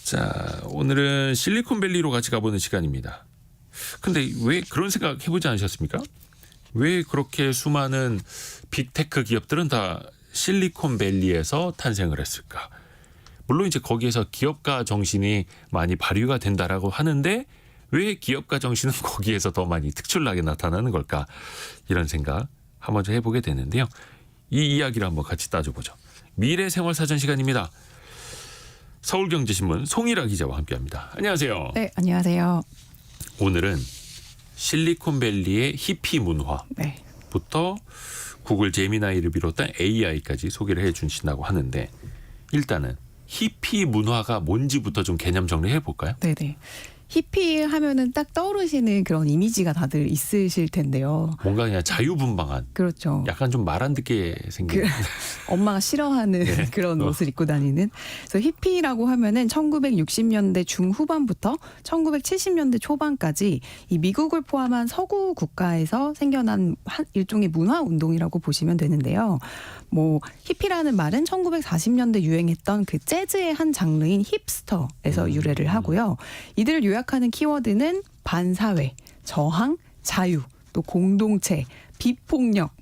자, 오늘은 실리콘밸리로 같이 가보는 시간입니다. 근데 왜 그런 생각 해보지 않으셨습니까? 왜 그렇게 수많은 빅테크 기업들은 다 실리콘밸리에서 탄생을 했을까? 물론 이제 거기에서 기업가 정신이 많이 발휘가 된다라고 하는데 왜 기업가 정신은 거기에서 더 많이 특출나게 나타나는 걸까? 이런 생각 한번 좀 해보게 되는데요. 이 이야기를 한번 같이 따져보죠. 미래생활사전 시간입니다. 서울경제신문 송일아 기자와 함께합니다. 안녕하세요. 네, 안녕하세요. 오늘은 실리콘밸리의 히피 문화부터 구글 제미나이를 비롯한 AI까지 소개를 해주신다고 하는데 일단은 히피 문화가 뭔지부터 좀 개념 정리해 볼까요? 네네. 히피 하면은 딱 떠오르시는 그런 이미지가 다들 있으실 텐데요. 뭔가 그냥 자유분방한. 그렇죠. 약간 좀 말 안 듣게 생긴. 엄마가 싫어하는 네. 그런 옷을 입고 다니는. 그래서 히피라고 하면은 1960년대 중후반부터 1970년대 초반까지 이 미국을 포함한 서구 국가에서 생겨난 일종의 문화 운동이라고 보시면 되는데요. 뭐 히피라는 말은 1940년대 유행했던 그 재즈의 한 장르인 힙스터에서 유래를 하고요. 이들을 요약하는 키워드는 반사회, 저항, 자유, 또 공동체, 비폭력,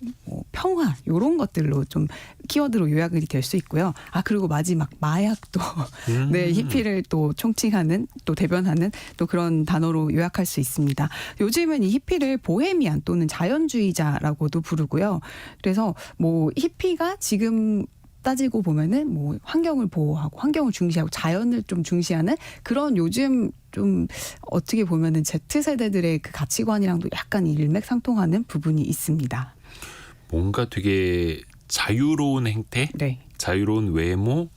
평화 이런 것들로 좀 키워드로 요약이 될 수 있고요. 아 그리고 마지막 마약도 네 히피를 또 총칭하는 또 대변하는 또 그런 단어로 요약할 수 있습니다. 요즘은 이 히피를 보헤미안 또는 자연주의자라고도 부르고요. 그래서 뭐 히피가 지금 따지고 보면은 뭐 환경을 보호하고 환경을 중시하고 자연을 좀 중시하는 그런 요즘 좀 어떻게 보면은 Z세대들의 그 가치관이랑도 약간 일맥상통하는 부분이 있습니다. 뭔가 되게 자유로운 행태, 네. 자유로운 외모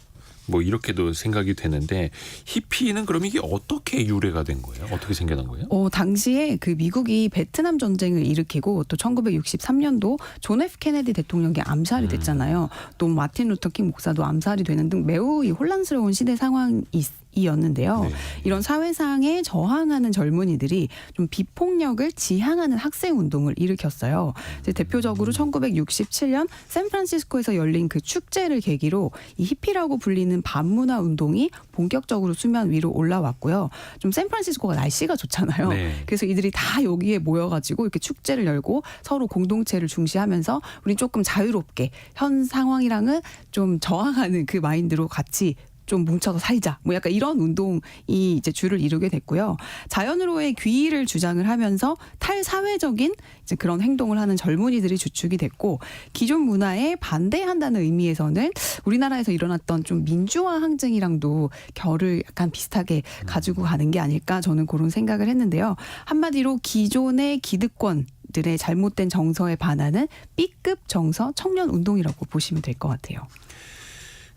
뭐 이렇게도 생각이 되는데 히피는 그럼 이게 어떻게 유래가 된 거예요? 어떻게 생겨난 거예요? 당시에 그 미국이 베트남 전쟁을 일으키고 또 1963년도 존 F 케네디 대통령이 암살이 됐잖아요. 또 마틴 루터 킹 목사도 암살이 되는 등 매우 이 혼란스러운 시대 상황이었는데요. 네. 이런 사회상에 저항하는 젊은이들이 좀 비폭력을 지향하는 학생 운동을 일으켰어요. 이제 대표적으로 1967년 샌프란시스코에서 열린 그 축제를 계기로 이 히피라고 불리는 반문화 운동이 본격적으로 수면 위로 올라왔고요. 좀 샌프란시스코가 날씨가 좋잖아요. 네. 그래서 이들이 다 여기에 모여가지고 이렇게 축제를 열고 서로 공동체를 중시하면서 우리 조금 자유롭게 현 상황이랑은 좀 저항하는 그 마인드로 같이 좀 뭉쳐서 살자. 뭐 약간 이런 운동이 이제 주를 이루게 됐고요. 자연으로의 귀의를 주장을 하면서 탈사회적인 이제 그런 행동을 하는 젊은이들이 주축이 됐고 기존 문화에 반대한다는 의미에서는 우리나라에서 일어났던 좀 민주화 항쟁이랑도 결을 약간 비슷하게 가지고 가는 게 아닐까 저는 그런 생각을 했는데요. 한마디로 기존의 기득권들의 잘못된 정서에 반하는 B급 정서 청년 운동이라고 보시면 될 것 같아요.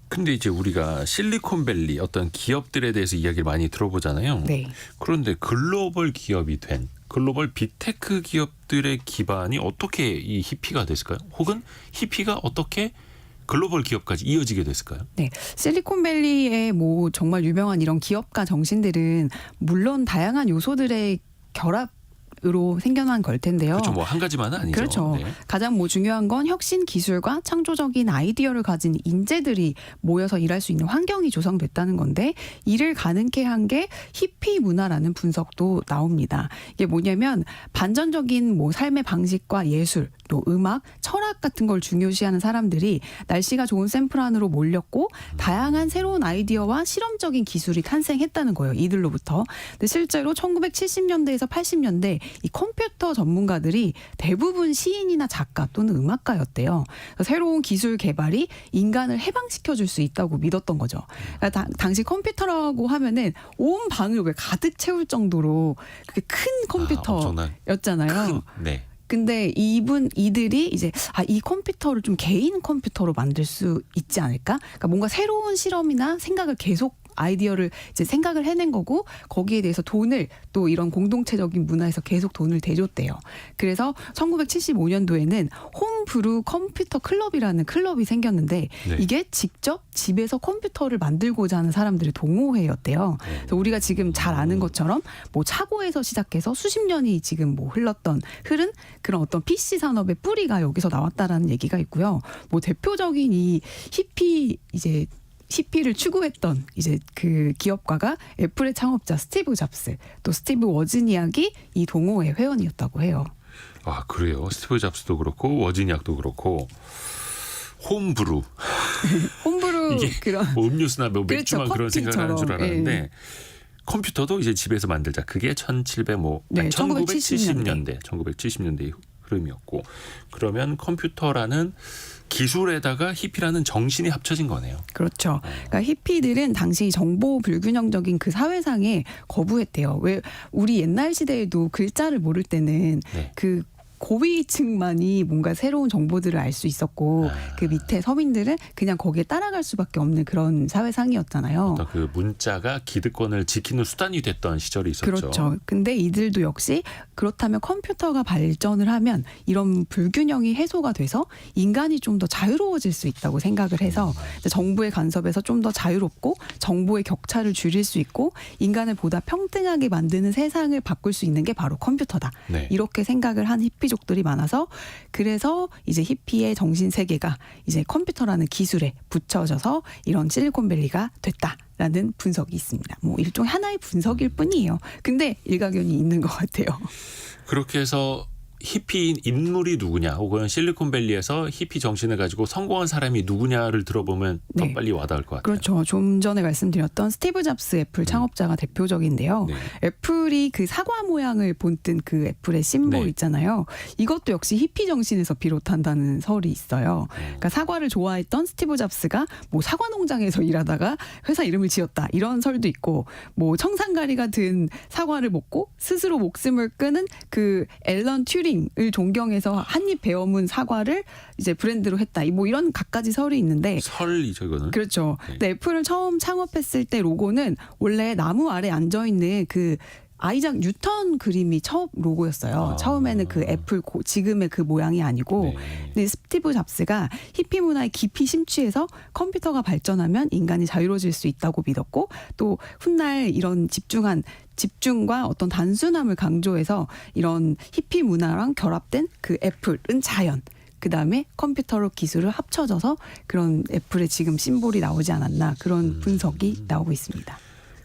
근데 이제 우리가 실리콘밸리 어떤 기업들에 대해서 이야기를 많이 들어보잖아요. 네. 그런데 글로벌 기업이 된 글로벌 빅테크 기업들의 기반이 어떻게 이 히피가 됐을까요? 혹은 히피가 어떻게 글로벌 기업까지 이어지게 됐을까요? 네, 실리콘밸리의 뭐 정말 유명한 이런 기업가 정신들은 물론 다양한 요소들의 결합으로 생겨난 걸 텐데요. 그렇죠. 뭐 한 가지만은 아니죠. 그렇죠. 네. 가장 뭐 중요한 건 혁신 기술과 창조적인 아이디어를 가진 인재들이 모여서 일할 수 있는 환경이 조성됐다는 건데 이를 가능케 한 게 히피 문화라는 분석도 나옵니다. 이게 뭐냐면 반전적인 뭐 삶의 방식과 예술 또 음악, 철학 같은 걸 중요시하는 사람들이 날씨가 좋은 샌프란으로 몰렸고 다양한 새로운 아이디어와 실험적인 기술이 탄생했다는 거예요. 이들로부터. 근데 실제로 1970년대에서 80년대 이 컴퓨터 전문가들이 대부분 시인이나 작가 또는 음악가였대요. 새로운 기술 개발이 인간을 해방시켜줄 수 있다고 믿었던 거죠. 그러니까 당시 컴퓨터라고 하면은 온 방을 왜 가득 채울 정도로 그렇게 큰 컴퓨터였잖아요. 네. 근데 이들이 이제 이 컴퓨터를 좀 개인 컴퓨터로 만들 수 있지 않을까? 그러니까 뭔가 새로운 실험이나 생각을 계속 아이디어를 이제 생각을 해낸 거고 거기에 대해서 돈을 또 이런 공동체적인 문화에서 계속 돈을 대줬대요. 그래서 1975년도에는 홈브루 컴퓨터 클럽이라는 클럽이 생겼는데 네. 이게 직접 집에서 컴퓨터를 만들고자 하는 사람들의 동호회였대요. 그래서 우리가 지금 잘 아는 것처럼 뭐 차고에서 시작해서 수십 년이 지금 뭐 흐른 그런 어떤 PC 산업의 뿌리가 여기서 나왔다라는 얘기가 있고요. 뭐 대표적인 이 히피 이제 히피를 추구했던 이제 그 기업가가 애플의 창업자 스티브 잡스, 또 스티브 워즈니악이 이 동호회 회원이었다고 해요. 아 그래요. 스티브 잡스도 그렇고 워즈니악도 그렇고 홈브루 홈브루 이게 그런 뭐 음료수나 뭐 맥주만 그렇죠, 그런 생각을 하는 줄 커피처럼. 알았는데 예. 컴퓨터도 이제 집에서 만들자. 그게 1970년대 흐름이었고 그러면 컴퓨터라는 기술에다가 히피라는 정신이 합쳐진 거네요. 그렇죠. 그러니까 히피들은 당시 정보 불균형적인 그 사회상에 거부했대요. 왜 우리 옛날 시대에도 글자를 모를 때는 네. 그 고위층만이 뭔가 새로운 정보들을 알 수 있었고 그 밑에 서민들은 그냥 거기에 따라갈 수밖에 없는 그런 사회상이었잖아요. 어떤 그 문자가 기득권을 지키는 수단이 됐던 시절이 있었죠. 그렇죠. 근데 이들도 역시 그렇다면 컴퓨터가 발전을 하면 이런 불균형이 해소가 돼서 인간이 좀 더 자유로워질 수 있다고 생각을 해서 정부의 간섭에서 좀 더 자유롭고 정보의 격차를 줄일 수 있고 인간을 보다 평등하게 만드는 세상을 바꿀 수 있는 게 바로 컴퓨터다. 네. 이렇게 생각을 한 히피족들이 많아서 그래서 이제 히피의 정신 세계가 이제 컴퓨터라는 기술에 붙여져서 이런 실리콘밸리가 됐다라는 분석이 있습니다. 뭐 일종의 하나의 분석일 뿐이에요. 근데 일가견이 있는 것 같아요. 그렇게 해서 히피인 인물이 누구냐 혹은 실리콘밸리에서 히피 정신을 가지고 성공한 사람이 누구냐를 들어보면 더 네. 빨리 와닿을 것 같아요. 그렇죠. 좀 전에 말씀드렸던 스티브 잡스 애플 창업자가 대표적인데요. 네. 애플이 그 사과 모양을 본뜬 그 애플의 심볼 네. 있잖아요. 이것도 역시 히피 정신에서 비롯한다는 설이 있어요. 그러니까 사과를 좋아했던 스티브 잡스가 뭐 사과 농장에서 일하다가 회사 이름을 지었다 이런 설도 있고 뭐 청산가리가 든 사과를 먹고 스스로 목숨을 끊은 그 앨런 튜링을 존경해서 한입 베어문 사과를 이제 브랜드로 했다. 뭐 이런 갖가지 설이 있는데 설이죠 이거는. 그렇죠. 네. 근데 애플을 처음 창업했을 때 로고는 원래 나무 아래 앉아 있는 그 아이작 뉴턴 그림이 첫 로고였어요. 아. 처음에는 그 애플 지금의 그 모양이 아니고 네. 근데 스티브 잡스가 히피 문화에 깊이 심취해서 컴퓨터가 발전하면 인간이 자유로워질 수 있다고 믿었고 또 훗날 이런 집중과 어떤 단순함을 강조해서 이런 히피 문화랑 결합된 그 애플은 자연 그다음에 컴퓨터로 기술을 합쳐져서 그런 애플의 지금 심볼이 나오지 않았나 그런 분석이 나오고 있습니다.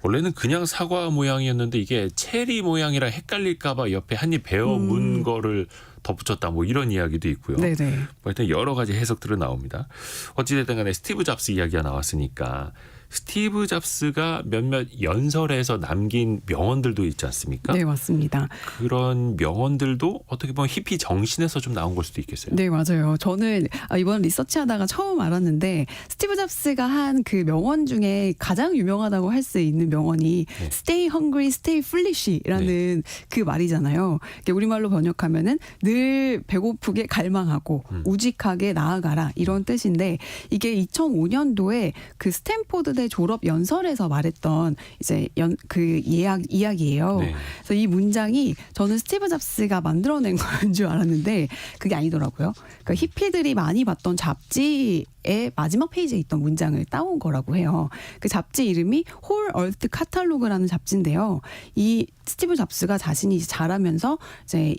원래는 그냥 사과 모양이었는데 이게 체리 모양이라 헷갈릴까봐 옆에 한입 베어 문 거를 덧붙였다 뭐 이런 이야기도 있고요. 네네. 뭐 하여튼 여러 가지 해석들은 나옵니다. 어찌됐든 간에 스티브 잡스 이야기가 나왔으니까 스티브 잡스가 몇몇 연설에서 남긴 명언들도 있지 않습니까? 네, 맞습니다. 그런 명언들도 어떻게 보면 히피 정신에서 좀 나온 걸 수도 있겠어요. 네, 맞아요. 저는 이번 리서치하다가 처음 알았는데 스티브 잡스가 한 그 명언 중에 가장 유명하다고 할 수 있는 명언이 네. Stay hungry, stay foolish라는 그 말이잖아요. 이게 우리말로 번역하면은 늘 배고프게 갈망하고 우직하게 나아가라 이런 뜻인데 이게 2005년도에 그 스탠포드 대 졸업 연설에서 말했던 이제 그 이야기예요. 네. 그래서 이 문장이 저는 스티브 잡스가 만들어낸 건 줄 알았는데 그게 아니더라고요. 그러니까 히피들이 많이 봤던 잡지의 마지막 페이지에 있던 문장을 따온 거라고 해요. 그 잡지 이름이 홀 얼트 카탈로그라는 잡지인데요. 이 스티브 잡스가 자신이 이제 자라면서 이제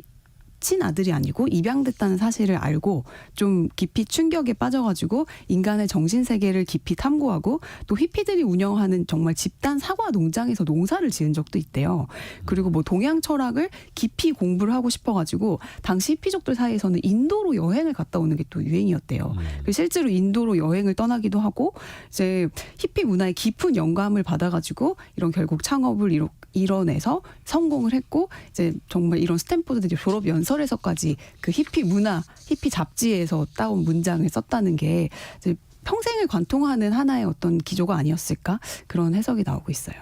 친아들이 아니고 입양됐다는 사실을 알고 좀 깊이 충격에 빠져가지고 인간의 정신세계를 깊이 탐구하고 또 히피들이 운영하는 정말 집단 사과 농장에서 농사를 지은 적도 있대요. 그리고 뭐 동양 철학을 깊이 공부를 하고 싶어가지고 당시 히피족들 사이에서는 인도로 여행을 갔다 오는 게 또 유행이었대요. 실제로 인도로 여행을 떠나기도 하고 이제 히피 문화에 깊은 영감을 받아가지고 이런 결국 창업을 이뤄내서 성공을 했고 이제 정말 이런 스탠포드 졸업 연설에서까지 그 히피 문화, 히피 잡지에서 따온 문장을 썼다는 게 이제 평생을 관통하는 하나의 어떤 기조가 아니었을까 그런 해석이 나오고 있어요.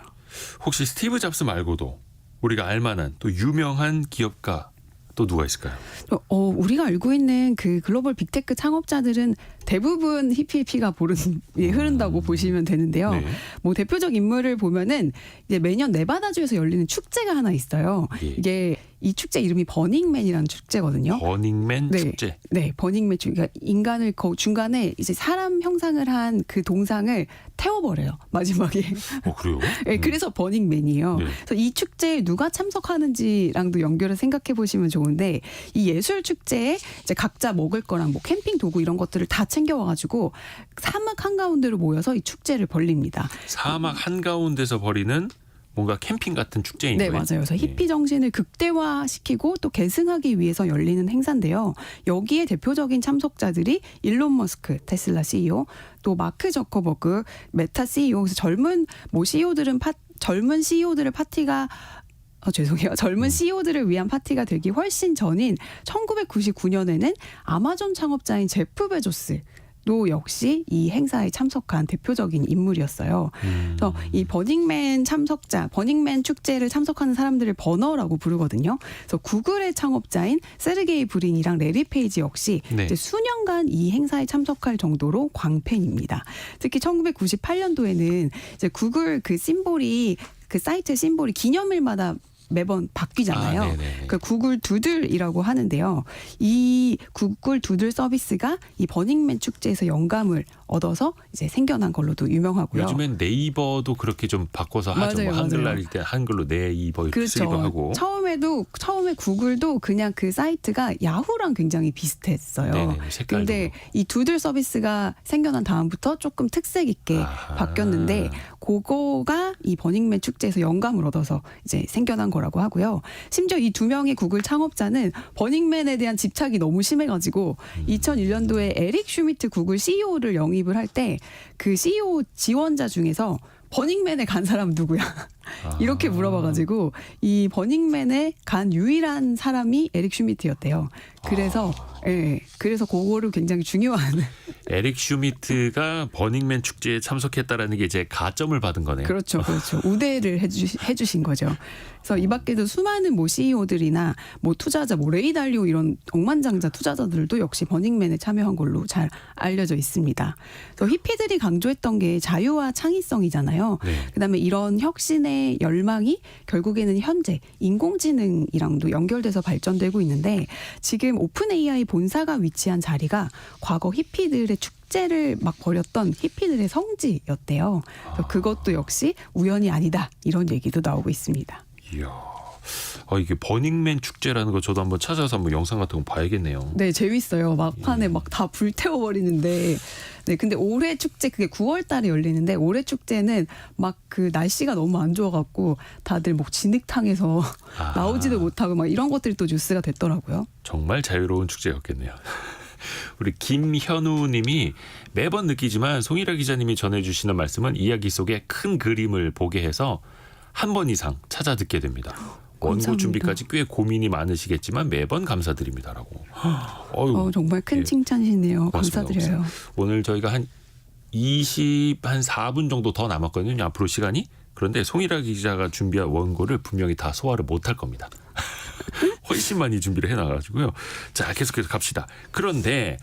혹시 스티브 잡스 말고도 우리가 알만한 또 유명한 기업가 또 누가 있을까요? 우리가 알고 있는 그 글로벌 빅테크 창업자들은 대부분 히피가 흐른다고 보시면 되는데요. 네. 뭐 대표적 인물을 보면은 이제 매년 네바다주에서 열리는 축제가 하나 있어요. 예. 이게 이 축제 이름이 버닝맨이라는 축제거든요. 버닝맨 네. 축제. 네, 버닝맨 축제. 그러니까 인간을 중간에 이제 사람 형상을 한 그 동상을 태워버려요. 마지막에. 그래요? 네, 그래서 버닝맨이에요. 네. 그래서 이 축제에 누가 참석하는지랑도 연결해서 생각해 보시면 좋은데 이 예술 축제에 이제 각자 먹을 거랑 뭐 캠핑 도구 이런 것들을 다 챙겨와가지고 사막 한가운데로 모여서 이 축제를 벌립니다. 사막 한가운데서 벌이는 뭔가 캠핑 같은 축제인 네, 거예요? 맞아요. 그래서 히피 정신을 극대화시키고 또 계승하기 위해서 열리는 행사인데요. 여기에 대표적인 참석자들이 일론 머스크, 테슬라 CEO, 또 마크 저커버그, 메타 CEO. 그래서 젊은 CEO들을 파티가 죄송해요. 젊은 CEO들을 위한 파티가 되기 훨씬 전인 1999년에는 아마존 창업자인 제프 베조스 도 역시 이 행사에 참석한 대표적인 인물이었어요. 그래서 이 버닝맨 축제를 참석하는 사람들을 버너라고 부르거든요. 그래서 구글의 창업자인 세르게이 브린이랑 레리 페이지 역시 네. 이제 수년간 이 행사에 참석할 정도로 광팬입니다. 특히 1998년도에는 이제 구글 그 심볼이 그 사이트 심볼이 기념일마다 매번 바뀌잖아요. 그 구글 두들이라고 하는데요. 이 구글 두들 서비스가 이 버닝맨 축제에서 영감을 얻어서 이제 생겨난 걸로도 유명하고요. 요즘엔 네이버도 그렇게 좀 바꿔서 하죠. 맞아요, 뭐 한글날일 맞아요. 때 한글로 네이버 이렇게 그렇죠. 쓰기도 하고. 처음에 구글도 그냥 그 사이트가 야후랑 굉장히 비슷했어요. 네네, 색깔도 근데 그렇고. 이 두들 서비스가 생겨난 다음부터 조금 특색 있게 바뀌었는데 그거가 이 버닝맨 축제에서 영감을 얻어서 이제 생겨난 거라고 하고요. 심지어 이 두 명의 구글 창업자는 버닝맨에 대한 집착이 너무 심해가지고 2001년도에 에릭 슈미트 구글 CEO를 영입을 할 때 그 CEO 지원자 중에서 버닝맨에 간 사람 누구야? 이렇게 물어봐가지고 이 버닝맨에 간 유일한 사람이 에릭 슈미트였대요. 그래서 그래서 그거를 굉장히 중요한 에릭 슈미트가 버닝맨 축제에 참석했다라는 게 이제 가점을 받은 거네요. 그렇죠. 우대를 해주신 거죠. 그래서 이 밖에도 수많은 뭐 CEO들이나 뭐 투자자, 뭐 레이 달리오 이런 억만장자 투자자들도 역시 버닝맨에 참여한 걸로 잘 알려져 있습니다. 그래서 히피들이 강조했던 게 자유와 창의성이잖아요. 네. 그다음에 이런 혁신의 열망이 결국에는 현재 인공지능이랑도 연결돼서 발전되고 있는데 지금 오픈 AI 본사가 위치한 자리가 과거 히피들의 축제를 막 벌였던 히피들의 성지였대요. 그래서 그것도 역시 우연이 아니다 이런 얘기도 나오고 있습니다. 이야, 이게 버닝맨 축제라는 거 저도 한번 찾아서 한번 영상 같은 거 봐야겠네요. 네, 재밌어요. 막판에 막 다 불태워버리는데. 네, 근데 올해 축제 그게 9월 달에 열리는데 올해 축제는 막 그 날씨가 너무 안 좋아갖고 다들 뭐 진흙탕에서 나오지도 못하고 막 이런 것들이 또 뉴스가 됐더라고요. 정말 자유로운 축제였겠네요. 우리 김현우 님이 매번 느끼지만 송일아 기자님이 전해주시는 말씀은 이야기 속에 큰 그림을 보게 해서 한 번 이상 찾아 듣게 됩니다. 원고 감사합니다. 준비까지 꽤 고민이 많으시겠지만 매번 감사드립니다라고. 정말 큰 예. 칭찬이시네요. 고맙습니다. 감사드려요. 오늘 저희가 한 4분 정도 더 남았거든요. 앞으로 시간이. 그런데 송일아 기자가 준비한 원고를 분명히 다 소화를 못할 겁니다. 훨씬 많이 준비를 해놔가지고요. 자, 계속해서 갑시다. 그런데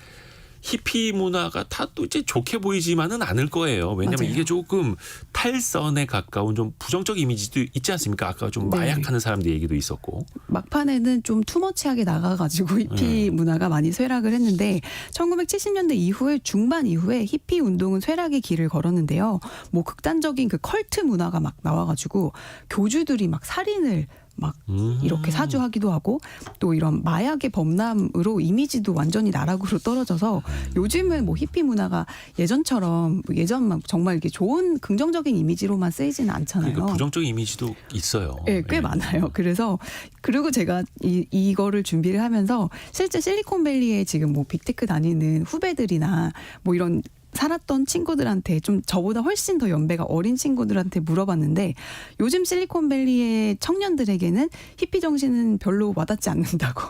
히피 문화가 다 또 이제 좋게 보이지만은 않을 거예요. 왜냐하면 맞아요. 이게 조금 탈선에 가까운 좀 부정적 이미지도 있지 않습니까? 아까 좀 네. 마약하는 사람들 얘기도 있었고. 막판에는 좀 투머치하게 나가가지고 히피 문화가 많이 쇠락을 했는데 1970년대 이후에 중반 이후에 히피 운동은 쇠락의 길을 걸었는데요. 뭐 극단적인 그 컬트 문화가 막 나와가지고 교주들이 막 살인을 막 이렇게 사주하기도 하고 또 이런 마약의 범람으로 이미지도 완전히 나락으로 떨어져서 요즘은 뭐 히피 문화가 예전처럼 예전만 정말 이게 좋은 긍정적인 이미지로만 쓰이지는 않잖아요. 그러니까 부정적 이미지도 있어요. 네, 꽤 많아요. 그리고 제가 이거를 준비를 하면서 실제 실리콘밸리에 지금 뭐 빅테크 다니는 후배들이나 뭐 이런 살았던 친구들한테 좀 저보다 훨씬 더 연배가 어린 친구들한테 물어봤는데 요즘 실리콘밸리의 청년들에게는 히피 정신은 별로 와닿지 않는다고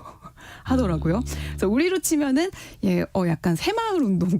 하더라고요. 그래서 우리로 치면은 약간 새마을 운동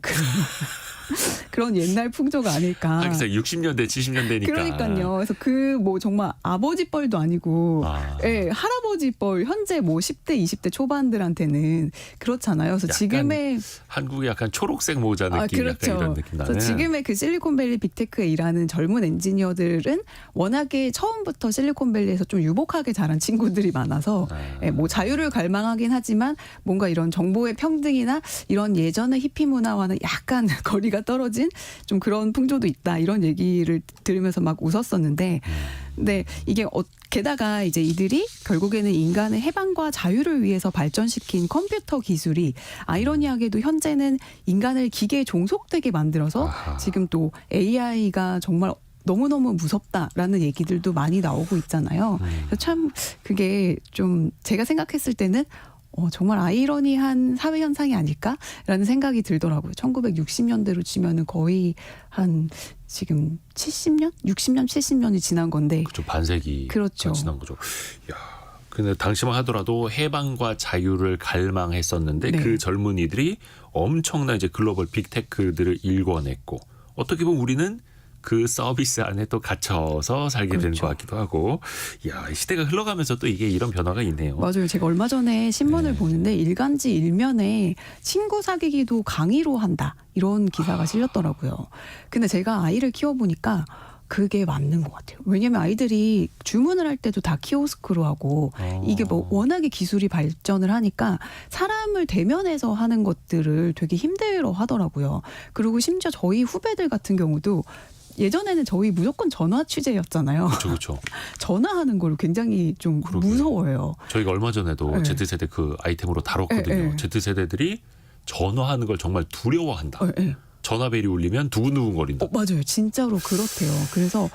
그런 옛날 풍조가 아닐까. 하기사 60년대, 70년대니까. 그러니까요. 그래서 그 뭐 정말 아버지 뻘도 아니고, 할아버지 뻘 현재 뭐 10대, 20대 초반들한테는 그렇잖아요. 그래서 지금의 한국의 약간 초록색 모자 느낌, 그렇죠. 약간 이런 느낌 나네. 그래서 지금의 그 실리콘밸리 빅테크에 일하는 젊은 엔지니어들은 워낙에 처음부터 실리콘밸리에서 좀 유복하게 자란 친구들이 많아서 뭐 자유를 갈망하긴 하지만 뭔가 이런 정보의 평등이나 이런 예전의 히피 문화와는 약간 거리가 떨어진 좀 그런 풍조도 있다 이런 얘기를 들으면서 막 웃었었는데 네, 이게 게다가 이제 이들이 결국에는 인간의 해방과 자유를 위해서 발전시킨 컴퓨터 기술이 아이러니하게도 현재는 인간을 기계에 종속되게 만들어서 아하. 지금 또 AI가 정말 너무너무 무섭다라는 얘기들도 많이 나오고 있잖아요. 그래서 참 그게 좀 제가 생각했을 때는 정말 아이러니한 사회 현상이 아닐까라는 생각이 들더라고요. 1960년대로 치면은 거의 한 지금 70년, 60년, 70년이 지난 건데. 그렇죠. 반세기 그렇죠. 지난 거죠. 야, 근데 당시만 하더라도 해방과 자유를 갈망했었는데 네. 그 젊은이들이 엄청난 이제 글로벌 빅테크들을 일궈냈고 어떻게 보면 우리는 그 서비스 안에 또 갇혀서 살게 되는 그렇죠. 것 같기도 하고, 야, 시대가 흘러가면서 또 이게 이런 변화가 있네요. 맞아요. 제가 얼마 전에 신문을 네. 보는데 일간지 일면에 친구 사귀기도 강의로 한다 이런 기사가 실렸더라고요. 근데 제가 아이를 키워보니까 그게 맞는 것 같아요. 왜냐하면 아이들이 주문을 할 때도 다 키오스크로 하고 이게 뭐 워낙에 기술이 발전을 하니까 사람을 대면해서 하는 것들을 되게 힘들어 하더라고요. 그리고 심지어 저희 후배들 같은 경우도 예전에는 저희 무조건 전화 취재였잖아요. 그렇죠, 그렇죠. 전화하는 걸 굉장히 좀 그러게요. 무서워해요. 저희가 얼마 전에도 네. Z세대 그 아이템으로 다뤘거든요. 네, 네. Z세대들이 전화하는 걸 정말 두려워한다. 네. 전화벨이 울리면 두근두근거린다. 맞아요. 진짜로 그렇대요. 그래서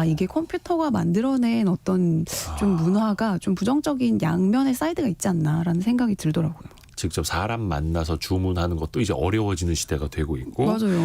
이게 컴퓨터가 만들어낸 어떤 좀 문화가 좀 부정적인 양면의 사이드가 있지 않나라는 생각이 들더라고요. 직접 사람 만나서 주문하는 것도 이제 어려워지는 시대가 되고 있고 맞아요.